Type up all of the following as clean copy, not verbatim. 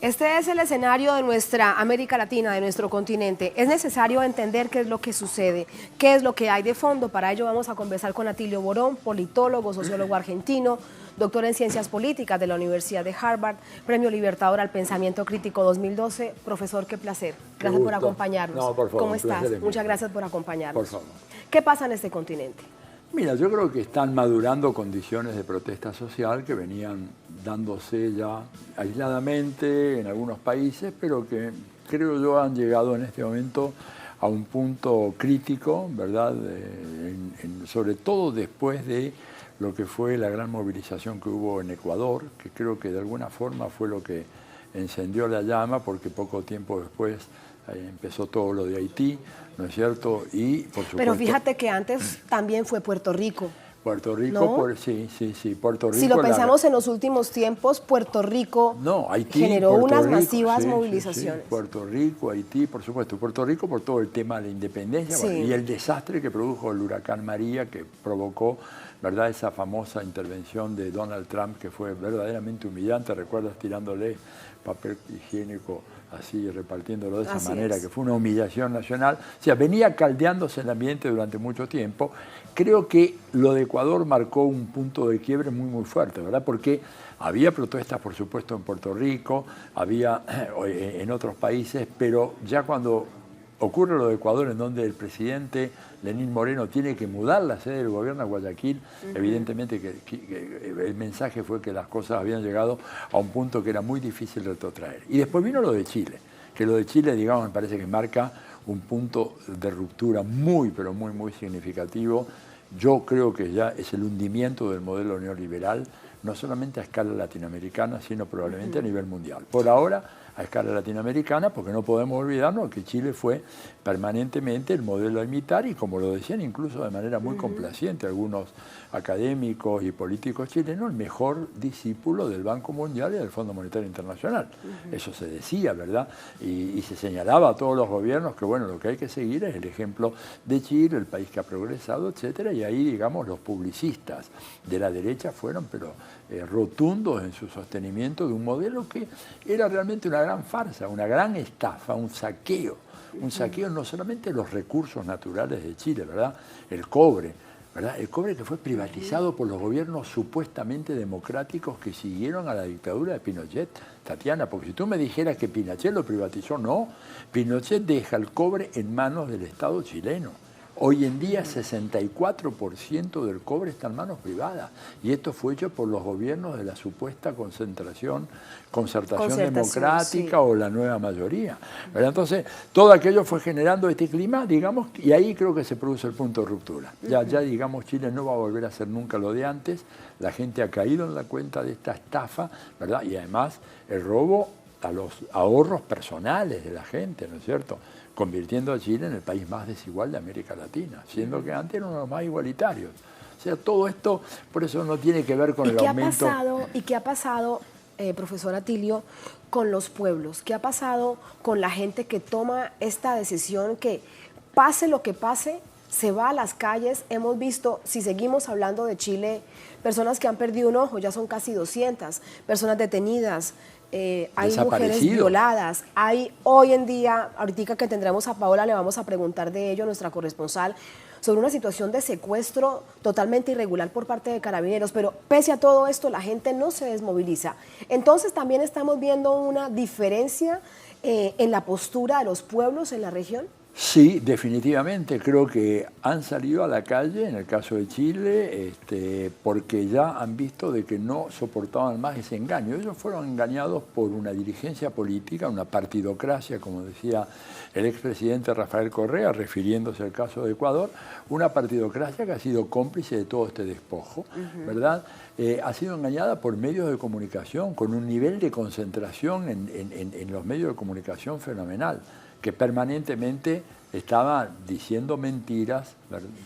Este es el escenario de nuestra América Latina, de nuestro continente. Es necesario entender qué es lo que sucede, qué es lo que hay de fondo. Para ello vamos a conversar con Atilio Borón, politólogo, sociólogo argentino, doctor en Ciencias Políticas de la Universidad de Harvard, Premio Libertador al Pensamiento Crítico 2012. Profesor, qué placer. Gracias por acompañarnos. No, por favor, ¿Cómo estás? Muchas gracias por acompañarnos. Por favor. ¿Qué pasa en este continente? Mira, yo creo que están madurando condiciones de protesta social que venían dándose ya aisladamente en algunos países, pero que creo yo han llegado en este momento a un punto crítico, ¿verdad? Sobre todo después de lo que fue la gran movilización que hubo en Ecuador, que creo que de alguna forma fue lo que encendió la llama, porque poco tiempo después empezó todo lo de Haití, ¿no es cierto? Y por supuesto, pero fíjate que antes también fue Puerto Rico. Puerto Rico, ¿no? Sí, Puerto Rico. Si lo pensamos en los últimos tiempos, Puerto Rico Haití, generó Puerto unas Rico, masivas movilizaciones. Sí, Puerto Rico, Haití, por supuesto. Puerto Rico por todo el tema de la independencia y el desastre que produjo el huracán María, que provocó, ¿verdad?, esa famosa intervención de Donald Trump, que fue verdaderamente humillante. ¿Recuerdas tirándole papel higiénico así, repartiéndolo de esa manera, que fue una humillación nacional? O sea, venía caldeándose el ambiente durante mucho tiempo. Creo que lo de Ecuador marcó un punto de quiebre muy fuerte, ¿verdad? Porque había protestas, por supuesto, en Puerto Rico, había en otros países, pero ya cuando ocurre lo de Ecuador, en donde el presidente Lenín Moreno tiene que mudar la sede del gobierno a Guayaquil, evidentemente que el mensaje fue que las cosas habían llegado a un punto que era muy difícil retrotraer. Y después vino lo de Chile, que lo de Chile, digamos, me parece que marca un punto de ruptura pero muy significativo. Yo creo que ya es el hundimiento del modelo neoliberal, no solamente a escala latinoamericana, sino probablemente a nivel mundial. Por ahora, a escala latinoamericana, porque no podemos olvidarnos que Chile fue permanentemente el modelo a imitar y, como lo decían incluso de manera muy complaciente algunos académicos y políticos chilenos, el mejor discípulo del Banco Mundial y del Fondo Monetario Internacional. Eso se decía, ¿verdad? Y se señalaba a todos los gobiernos que, bueno, lo que hay que seguir es el ejemplo de Chile, el país que ha progresado, etcétera, y ahí, digamos, los publicistas de la derecha fueron, pero rotundos en su sostenimiento de un modelo que era realmente una gran farsa, una gran estafa, un saqueo no solamente de los recursos naturales de Chile, ¿verdad? El cobre, ¿verdad? El cobre que fue privatizado por los gobiernos supuestamente democráticos que siguieron a la dictadura de Pinochet, Tatiana, porque si tú me dijeras que Pinochet lo privatizó, no, Pinochet deja el cobre en manos del Estado chileno. Hoy en día 64% del cobre está en manos privadas y esto fue hecho por los gobiernos de la supuesta concertación democrática o la nueva mayoría, ¿verdad? Entonces, todo aquello fue generando este clima, digamos, y ahí creo que se produce el punto de ruptura. Ya digamos, Chile no va a volver a ser nunca lo de antes, la gente ha caído en la cuenta de esta estafa, ¿verdad? Y además el robo a los ahorros personales de la gente, ¿no es cierto?, convirtiendo a Chile en el país más desigual de América Latina, siendo que antes eran los más igualitarios. O sea, todo esto, por eso no tiene que ver con el aumento. ¿Y qué ha pasado, profesor Atilio, con los pueblos? ¿Qué ha pasado con la gente que toma esta decisión que, pase lo que pase, se va a las calles? Hemos visto, si seguimos hablando de Chile, personas que han perdido un ojo, ya son casi 200, personas detenidas, hay mujeres violadas, hay hoy en día, ahorita que tendremos a Paola, le vamos a preguntar de ello, nuestra corresponsal, sobre una situación de secuestro totalmente irregular por parte de carabineros, pero pese a todo esto la gente no se desmoviliza. Entonces también estamos viendo una diferencia en la postura de los pueblos en la región. Sí, definitivamente. Creo que han salido a la calle, en el caso de Chile, porque ya han visto de que no soportaban más ese engaño. Ellos fueron engañados por una dirigencia política, una partidocracia, como decía el expresidente Rafael Correa, refiriéndose al caso de Ecuador, una partidocracia que ha sido cómplice de todo este despojo, ¿verdad? Ha sido engañada por medios de comunicación, con un nivel de concentración en los medios de comunicación fenomenal, que permanentemente estaba diciendo mentiras,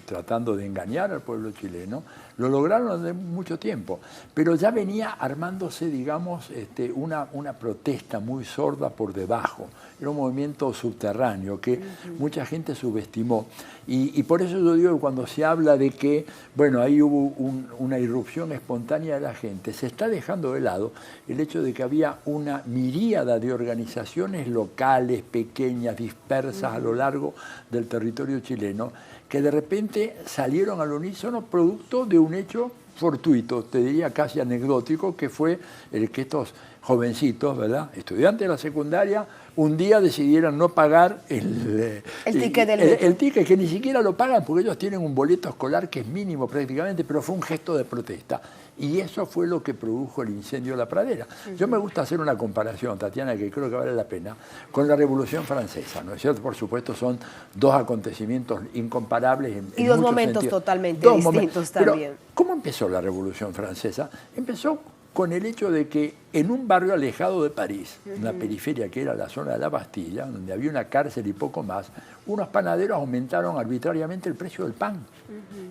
tratando de engañar al pueblo chileno. Lo lograron de mucho tiempo, pero ya venía armándose, digamos, una protesta muy sorda por debajo. Era un movimiento subterráneo que mucha gente subestimó. Y por eso yo digo que cuando se habla de que, bueno, ahí hubo una irrupción espontánea de la gente, se está dejando de lado el hecho de que había una miríada de organizaciones locales, pequeñas, dispersas a lo largo del territorio chileno, que de repente salieron al unísono producto de un hecho fortuito, te diría casi anecdótico, que fue el que estos jovencitos, ¿verdad?, estudiantes de la secundaria, un día decidieran no pagar el ticket el ticket, que ni siquiera lo pagan porque ellos tienen un boleto escolar que es mínimo prácticamente, pero fue un gesto de protesta. Y eso fue lo que produjo el incendio de la pradera. Yo me gusta hacer una comparación, Tatiana, que creo que vale la pena, con la Revolución Francesa, ¿no es cierto? Por supuesto, son dos acontecimientos incomparables. Y dos momentos totalmente distintos también. Pero, ¿cómo empezó la Revolución Francesa? Empezó con el hecho de que en un barrio alejado de París, una periferia que era la zona de la Bastilla, donde había una cárcel y poco más, unos panaderos aumentaron arbitrariamente el precio del pan.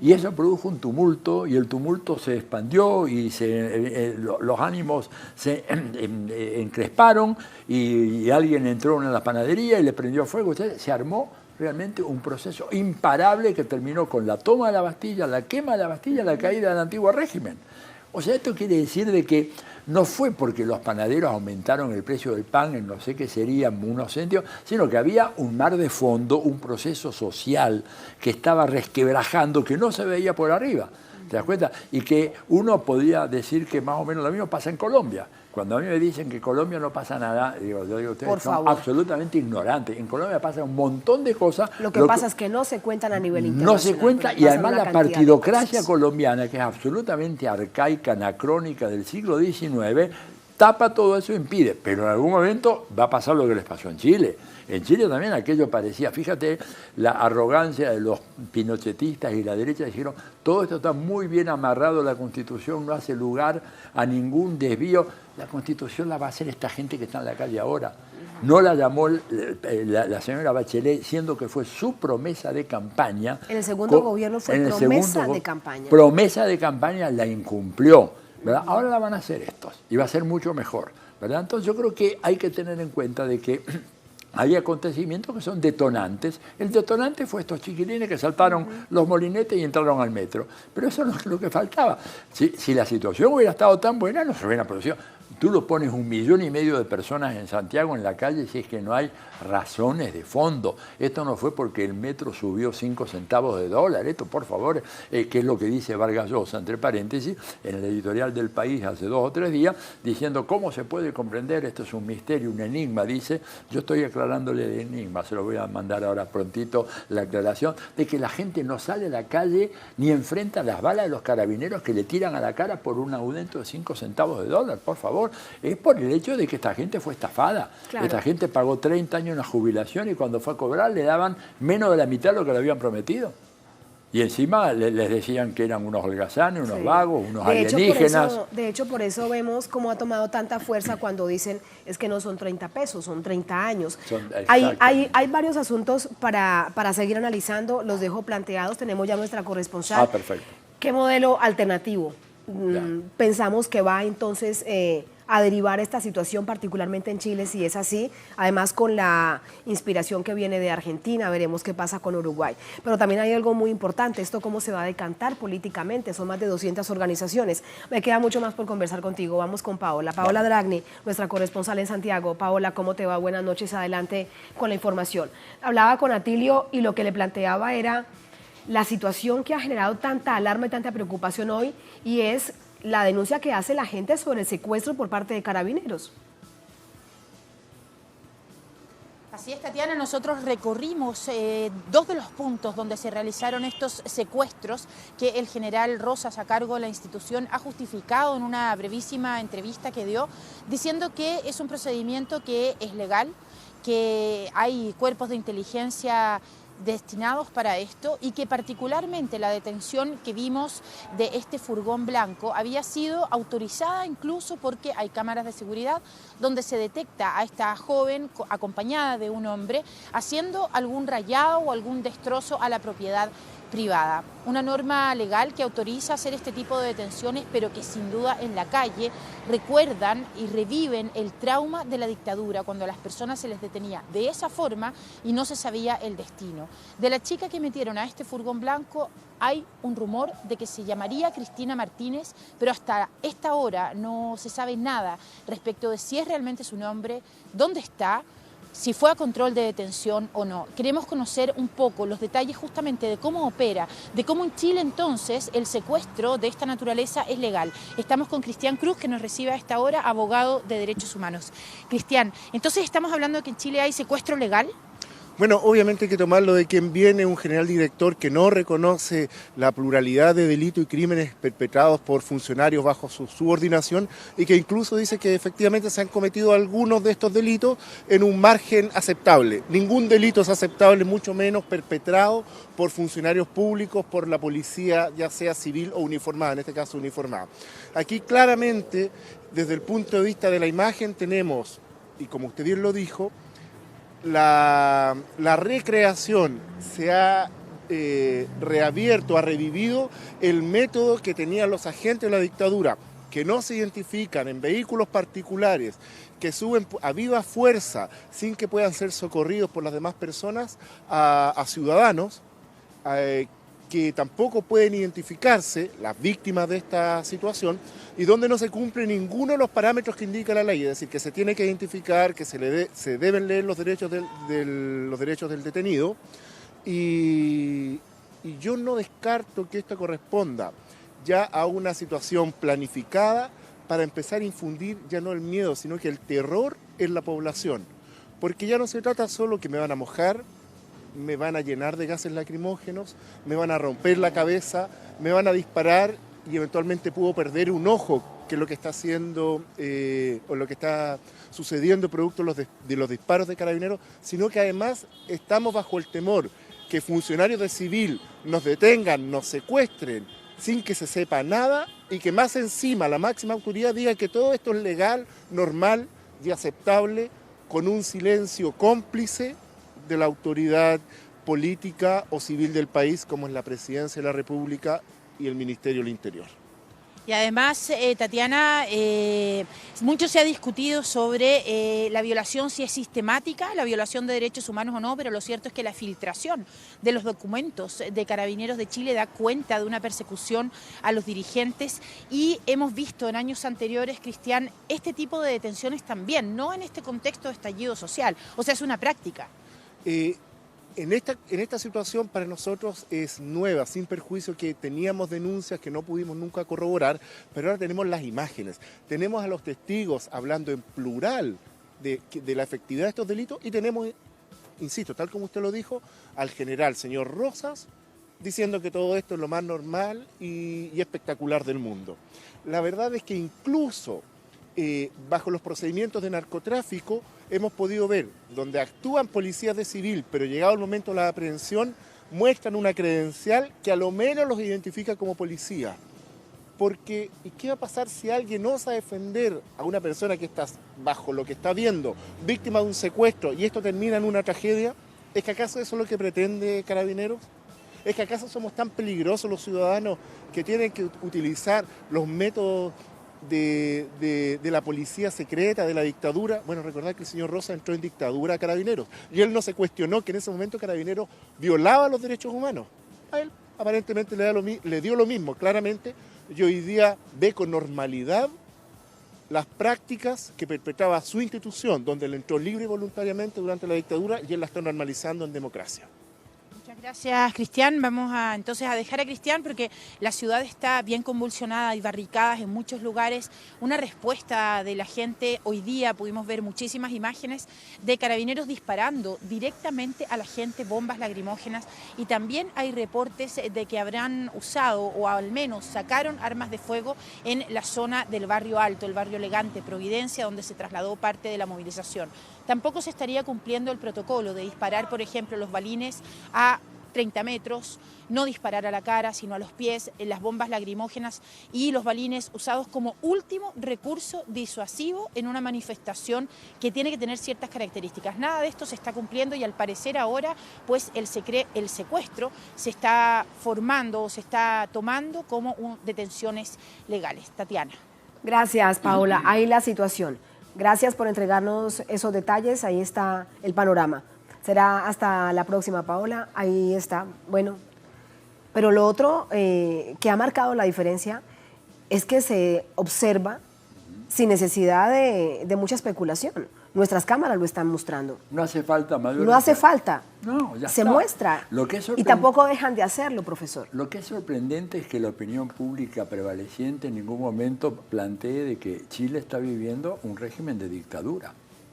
Y eso produjo un tumulto, y el tumulto se expandió y los ánimos se encresparon, y alguien entró en la panadería y le prendió fuego. Se armó realmente un proceso imparable que terminó con la toma de la Bastilla, la quema de la Bastilla, la caída del antiguo régimen. O sea, esto quiere decir de que no fue porque los panaderos aumentaron el precio del pan en no sé qué serían unos céntimos, sino que había un mar de fondo, un proceso social que estaba resquebrajando, que no se veía por arriba. ¿Te das cuenta? Y que uno podía decir que más o menos lo mismo pasa en Colombia. Cuando a mí me dicen que en Colombia no pasa nada, yo digo, ustedes son absolutamente ignorantes. En Colombia pasa un montón de cosas. Lo que pasa es que no se cuentan a nivel internacional. No se cuenta, y además la partidocracia colombiana, que es absolutamente arcaica, anacrónica del siglo XIX, tapa todo eso e impide. Pero en algún momento va a pasar lo que les pasó en Chile. En Chile también aquello parecía, fíjate, la arrogancia de los pinochetistas y la derecha dijeron, todo esto está muy bien amarrado, la Constitución no hace lugar a ningún desvío. La Constitución la va a hacer esta gente que está en la calle ahora. No la llamó la señora Bachelet, siendo que fue su promesa de campaña. En el segundo gobierno fue promesa de campaña. Promesa de campaña, la incumplió, ¿verdad? Ahora la van a hacer estos, y va a ser mucho mejor, ¿verdad? Entonces yo creo que hay que tener en cuenta de que hay acontecimientos que son detonantes. El detonante fue estos chiquilines que saltaron los molinetes y entraron al metro. Pero eso no es lo que faltaba. Si la situación hubiera estado tan buena, no se hubiera producido. Tú lo pones 1,5 millones de personas en Santiago en la calle si es que no hay razones de fondo. Esto no fue porque el metro subió 5 centavos de dólar. Esto, por favor, que es lo que dice Vargas Llosa, entre paréntesis, en el editorial del País hace 2 o 3 días, diciendo cómo se puede comprender, esto es un misterio, un enigma, dice. Yo estoy aclarándole el enigma, se lo voy a mandar ahora prontito la aclaración, de que la gente no sale a la calle ni enfrenta las balas de los carabineros que le tiran a la cara por un aumento de 5 centavos de dólar, por favor. Es por el hecho de que esta gente fue estafada. Claro. Esta gente pagó 30 años una jubilación y cuando fue a cobrar le daban menos de la mitad de lo que le habían prometido. Y encima les decían que eran unos holgazanes, unos vagos, unos alienígenas. De hecho, por eso vemos cómo ha tomado tanta fuerza cuando dicen es que no son 30 pesos, son 30 años. Hay varios asuntos para seguir analizando, los dejo planteados, tenemos ya nuestra corresponsal. Perfecto. ¿Qué modelo alternativo pensamos que va entonces a derivar esta situación, particularmente en Chile, si es así? Además, con la inspiración que viene de Argentina, veremos qué pasa con Uruguay. Pero también hay algo muy importante, esto cómo se va a decantar políticamente, son más de 200 organizaciones. Me queda mucho más por conversar contigo, vamos con Paola. Paola Dragni, nuestra corresponsal en Santiago. Paola, ¿cómo te va? Buenas noches, adelante con la información. Hablaba con Atilio y lo que le planteaba era la situación que ha generado tanta alarma y tanta preocupación hoy, y es la denuncia que hace la gente sobre el secuestro por parte de carabineros. Así es, Tatiana, nosotros recorrimos 2 de los puntos donde se realizaron estos secuestros que el general Rosas, a cargo de la institución, ha justificado en una brevísima entrevista que dio, diciendo que es un procedimiento que es legal, que hay cuerpos de inteligencia destinados para esto y que particularmente la detención que vimos de este furgón blanco había sido autorizada incluso porque hay cámaras de seguridad donde se detecta a esta joven acompañada de un hombre haciendo algún rayado o algún destrozo a la propiedad privada. Una norma legal que autoriza hacer este tipo de detenciones, pero que sin duda en la calle recuerdan y reviven el trauma de la dictadura, cuando a las personas se les detenía de esa forma y no se sabía el destino. De la chica que metieron a este furgón blanco hay un rumor de que se llamaría Cristina Martínez, pero hasta esta hora no se sabe nada respecto de si es realmente su nombre, dónde está, si fue a control de detención o no. Queremos conocer un poco los detalles justamente de cómo opera, de cómo en Chile entonces el secuestro de esta naturaleza es legal. Estamos con Cristian Cruz, que nos recibe a esta hora, abogado de derechos humanos. Cristian, entonces estamos hablando de que en Chile hay secuestro legal. Bueno, obviamente hay que tomarlo de quien viene, un general director que no reconoce la pluralidad de delitos y crímenes perpetrados por funcionarios bajo su subordinación y que incluso dice que efectivamente se han cometido algunos de estos delitos en un margen aceptable. Ningún delito es aceptable, mucho menos perpetrado por funcionarios públicos, por la policía, ya sea civil o uniformada, en este caso uniformada. Aquí claramente, desde el punto de vista de la imagen, tenemos, y como usted bien lo dijo, la recreación se ha reabierto, ha revivido el método que tenían los agentes de la dictadura, que no se identifican en vehículos particulares, que suben a viva fuerza sin que puedan ser socorridos por las demás personas a ciudadanos que tampoco pueden identificarse, las víctimas de esta situación, y donde no se cumple ninguno de los parámetros que indica la ley, es decir, que se tiene que identificar, que se deben leer los derechos del detenido, y yo no descarto que esto corresponda ya a una situación planificada para empezar a infundir ya no el miedo, sino que el terror en la población, porque ya no se trata solo que me van a mojar, me van a llenar de gases lacrimógenos, me van a romper la cabeza, me van a disparar y eventualmente puedo perder un ojo, que es lo que está haciendo o lo que está sucediendo producto de los disparos de carabineros, sino que además estamos bajo el temor que funcionarios de civil nos detengan, nos secuestren sin que se sepa nada y que más encima la máxima autoridad diga que todo esto es legal, normal y aceptable, con un silencio cómplice de la autoridad política o civil del país, como es la Presidencia de la República y el Ministerio del Interior. Y además, Tatiana, mucho se ha discutido sobre la violación, si es sistemática, la violación de derechos humanos o no, pero lo cierto es que la filtración de los documentos de Carabineros de Chile da cuenta de una persecución a los dirigentes y hemos visto en años anteriores, Cristian, este tipo de detenciones también, no en este contexto de estallido social, o sea, es una práctica. En esta situación para nosotros es nueva, sin perjuicio que teníamos denuncias que no pudimos nunca corroborar, pero ahora tenemos las imágenes, tenemos a los testigos hablando en plural de la efectividad de estos delitos y tenemos, insisto, tal como usted lo dijo, al general señor Rosas diciendo que todo esto es lo más normal y espectacular del mundo. La verdad es que incluso bajo los procedimientos de narcotráfico hemos podido ver donde actúan policías de civil, pero llegado el momento de la aprehensión, muestran una credencial que a lo menos los identifica como policía. Porque, ¿y qué va a pasar si alguien osa defender a una persona que está bajo lo que está viendo, víctima de un secuestro, y esto termina en una tragedia? ¿Es que acaso eso es lo que pretende Carabineros? ¿Es que acaso somos tan peligrosos los ciudadanos que tienen que utilizar los métodos de la policía secreta, de la dictadura? Bueno, recordad que el señor Rosa entró en dictadura a Carabineros y él no se cuestionó que en ese momento Carabineros violaba los derechos humanos. A él aparentemente le dio lo mismo, claramente, y hoy día ve con normalidad las prácticas que perpetraba su institución, donde él entró libre y voluntariamente durante la dictadura y él la está normalizando en democracia. Muchas Gracias, Cristian. Vamos entonces a dejar a Cristian porque la ciudad está bien convulsionada, hay barricadas en muchos lugares. Una respuesta de la gente, hoy día pudimos ver muchísimas imágenes de carabineros disparando directamente a la gente bombas lacrimógenas, y también hay reportes de que habrán usado o al menos sacaron armas de fuego en la zona del barrio Alto, el barrio Elegante, Providencia, donde se trasladó parte de la movilización. Tampoco se estaría cumpliendo el protocolo de disparar, por ejemplo, los balines a 30 metros, no disparar a la cara, sino a los pies, las bombas lacrimógenas y los balines usados como último recurso disuasivo en una manifestación que tiene que tener ciertas características. Nada de esto se está cumpliendo y al parecer ahora pues el secuestro se está formando o se está tomando como detenciones legales. Tatiana. Gracias, Paola. Ahí la situación. Gracias por entregarnos esos detalles. Ahí está el panorama. Será hasta la próxima, Paola. Ahí está. Bueno, pero lo otro que ha marcado la diferencia es que se observa sin necesidad de mucha especulación. Nuestras cámaras lo están mostrando. No hace falta mayor. No hace falta. No, ya se está. Muestra. Y tampoco dejan de hacerlo, profesor. Lo que es sorprendente es que la opinión pública prevaleciente en ningún momento plantee de que Chile está viviendo un régimen de dictadura,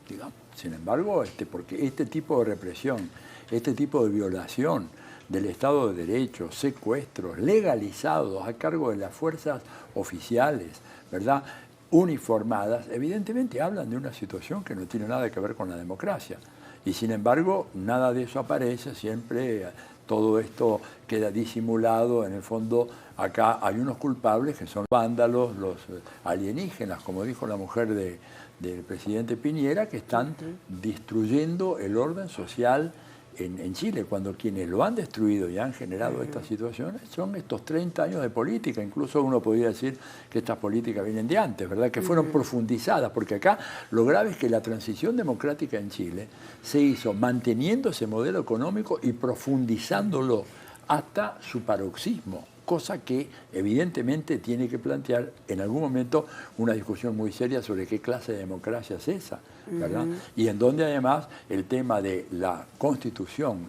digamos. Sin embargo, porque este tipo de represión, este tipo de violación del Estado de Derecho, secuestros legalizados a cargo de las fuerzas oficiales, ¿verdad?, uniformadas, evidentemente hablan de una situación que no tiene nada que ver con la democracia. Y sin embargo, nada de eso aparece, siempre todo esto queda disimulado. En el fondo, acá hay unos culpables que son vándalos, los alienígenas, como dijo la mujer del presidente Piñera, que están destruyendo el orden social en Chile, cuando quienes lo han destruido y han generado estas situaciones son estos 30 años de política. Incluso uno podría decir que estas políticas vienen de antes, ¿verdad?, que fueron profundizadas, porque acá lo grave es que la transición democrática en Chile se hizo manteniendo ese modelo económico y profundizándolo hasta su paroxismo, cosa que evidentemente tiene que plantear en algún momento una discusión muy seria sobre qué clase de democracia es esa, ¿verdad? Y en donde además el tema de la Constitución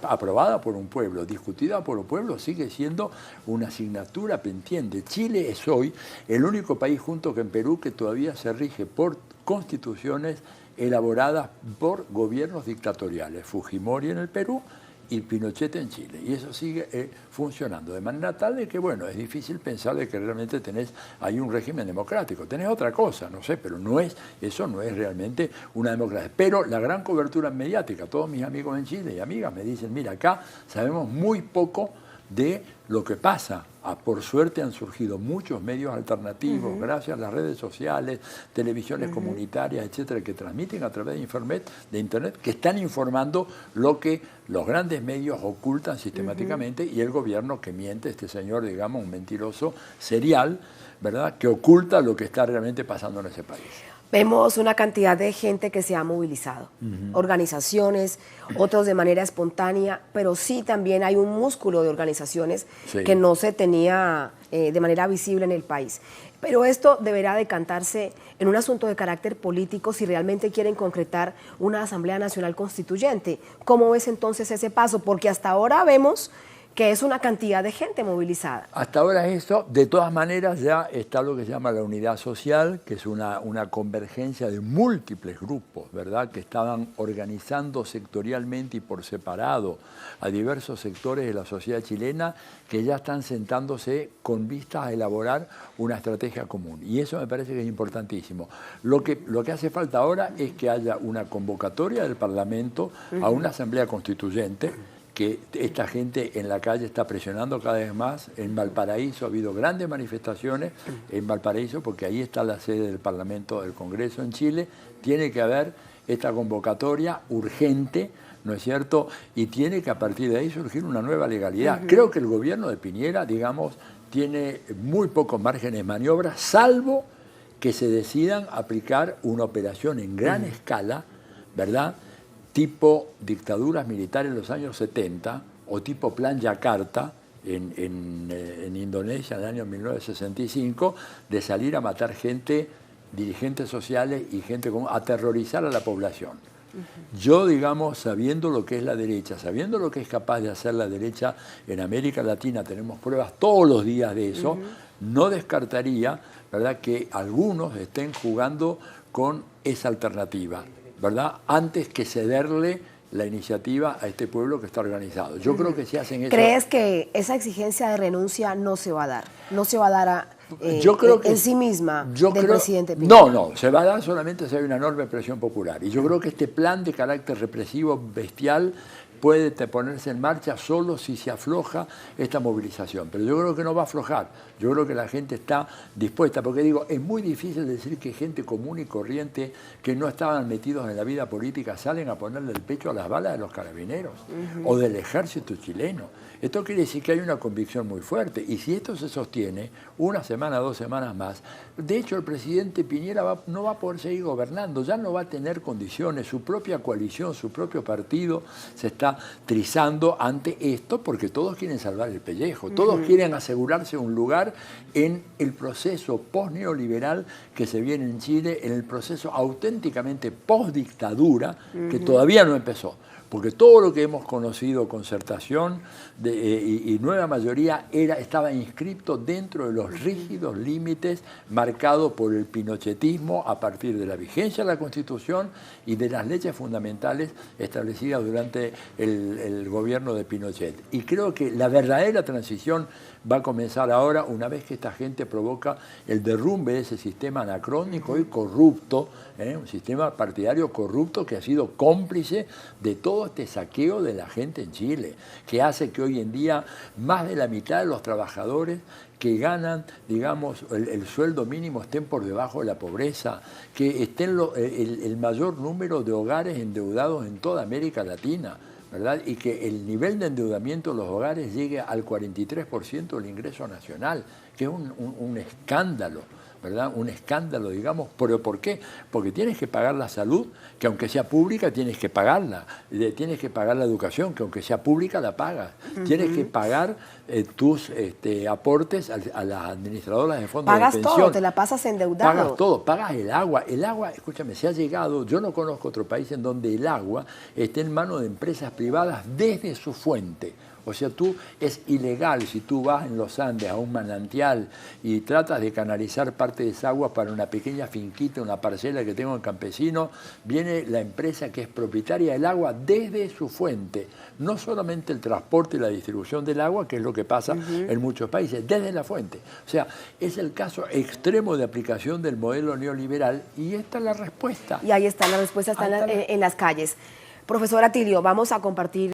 aprobada por un pueblo, discutida por un pueblo, sigue siendo una asignatura pendiente. Chile es hoy el único país junto con Perú que todavía se rige por constituciones elaboradas por gobiernos dictatoriales, Fujimori en el Perú y Pinochet en Chile, y eso sigue funcionando, de manera tal de que, bueno, es difícil pensar de que realmente tenés ahí un régimen democrático. Tenés otra cosa, no sé, pero eso no es realmente una democracia. Pero la gran cobertura mediática, todos mis amigos en Chile y amigas me dicen, mira, acá sabemos muy poco de lo que pasa. Por suerte han surgido muchos medios alternativos, gracias a las redes sociales, televisiones comunitarias, etcétera, que transmiten a través de internet, que están informando lo que los grandes medios ocultan sistemáticamente, y el gobierno que miente, este señor, digamos, un mentiroso serial, ¿verdad?, que oculta lo que está realmente pasando en ese país. Vemos una cantidad de gente que se ha movilizado, organizaciones, otros de manera espontánea, pero sí también hay un músculo de organizaciones que no se tenía de manera visible en el país. Pero esto deberá decantarse en un asunto de carácter político si realmente quieren concretar una Asamblea Nacional Constituyente. ¿Cómo ves entonces ese paso? Porque hasta ahora vemos que es una cantidad de gente movilizada. Hasta ahora eso, de todas maneras ya está lo que se llama la unidad social, que es una convergencia de múltiples grupos, ¿verdad?, que estaban organizando sectorialmente y por separado a diversos sectores de la sociedad chilena, que ya están sentándose con vistas a elaborar una estrategia común. Y eso me parece que es importantísimo. Lo que hace falta ahora es que haya una convocatoria del Parlamento a una asamblea constituyente, que esta gente en la calle está presionando cada vez más. En Valparaíso ha habido grandes manifestaciones, en Valparaíso, porque ahí está la sede del Parlamento del Congreso en Chile. Tiene que haber esta convocatoria urgente, ¿no es cierto?, y tiene que a partir de ahí surgir una nueva legalidad. Creo que el gobierno de Piñera, digamos, tiene muy pocos márgenes de maniobra, salvo que se decidan aplicar una operación en gran escala, ¿verdad?, tipo dictaduras militares en los años 70 o tipo Plan Yakarta en Indonesia en el año 1965, de salir a matar gente, dirigentes sociales y gente común, aterrorizar a la población. Yo, digamos, sabiendo lo que es la derecha, sabiendo lo que es capaz de hacer la derecha en América Latina, tenemos pruebas todos los días de eso, no descartaría, ¿verdad?, que algunos estén jugando con esa alternativa, ¿verdad?, antes que cederle la iniciativa a este pueblo que está organizado. Yo creo que si hacen eso... ¿Crees que esa exigencia de renuncia no se va a dar? No se va a dar yo creo que, en sí misma del presidente Piñera. No, se va a dar solamente si hay una enorme presión popular. Y yo creo que este plan de carácter represivo bestial puede ponerse en marcha solo si se afloja esta movilización. Pero yo creo que no va a aflojar. Yo creo que la gente está dispuesta, porque digo, es muy difícil decir que gente común y corriente que no estaban metidos en la vida política salen a ponerle el pecho a las balas de los carabineros o del ejército chileno. Esto quiere decir que hay una convicción muy fuerte. Y si esto se sostiene una semana, 2 semanas más, de hecho el presidente Piñera no va a poder seguir gobernando, ya no va a tener condiciones, su propia coalición, su propio partido se está trizando ante esto porque todos quieren salvar el pellejo, todos quieren asegurarse un lugar en el proceso post-neoliberal que se viene en Chile, en el proceso auténticamente post-dictadura que todavía no empezó. Porque todo lo que hemos conocido, concertación y nueva mayoría, estaba inscrito dentro de los rígidos límites marcados por el pinochetismo a partir de la vigencia de la Constitución y de las leyes fundamentales establecidas durante el gobierno de Pinochet. Y creo que la verdadera transición va a comenzar ahora, una vez que esta gente provoca el derrumbe de ese sistema anacrónico y corrupto, un sistema partidario corrupto que ha sido cómplice de todo este saqueo de la gente en Chile, que hace que hoy en día más de la mitad de los trabajadores que ganan, digamos, el sueldo mínimo estén por debajo de la pobreza, que estén el mayor número de hogares endeudados en toda América Latina, ¿verdad? Y que el nivel de endeudamiento de los hogares llegue al 43% del ingreso nacional, que es un escándalo, ¿verdad? Un escándalo, digamos. ¿Pero por qué? Porque tienes que pagar la salud, que aunque sea pública tienes que pagarla. Tienes que pagar la educación, que aunque sea pública la pagas. Tienes que pagar tus aportes a las administradoras de fondos de pensión. Pagas todo, te la pasas endeudado. Pagas todo, pagas el agua. El agua, escúchame, se ha llegado, yo no conozco otro país en donde el agua esté en manos de empresas privadas desde su fuente. O sea, es ilegal si tú vas en los Andes a un manantial y tratas de canalizar parte de esa agua para una pequeña finquita, una parcela que tengo en campesino, viene la empresa que es propietaria del agua desde su fuente. No solamente el transporte y la distribución del agua, que es lo que pasa en muchos países, desde la fuente. O sea, es el caso extremo de aplicación del modelo neoliberal y esta es la respuesta. Y ahí está la respuesta, está en las calles. Profesor Atilio, vamos a compartir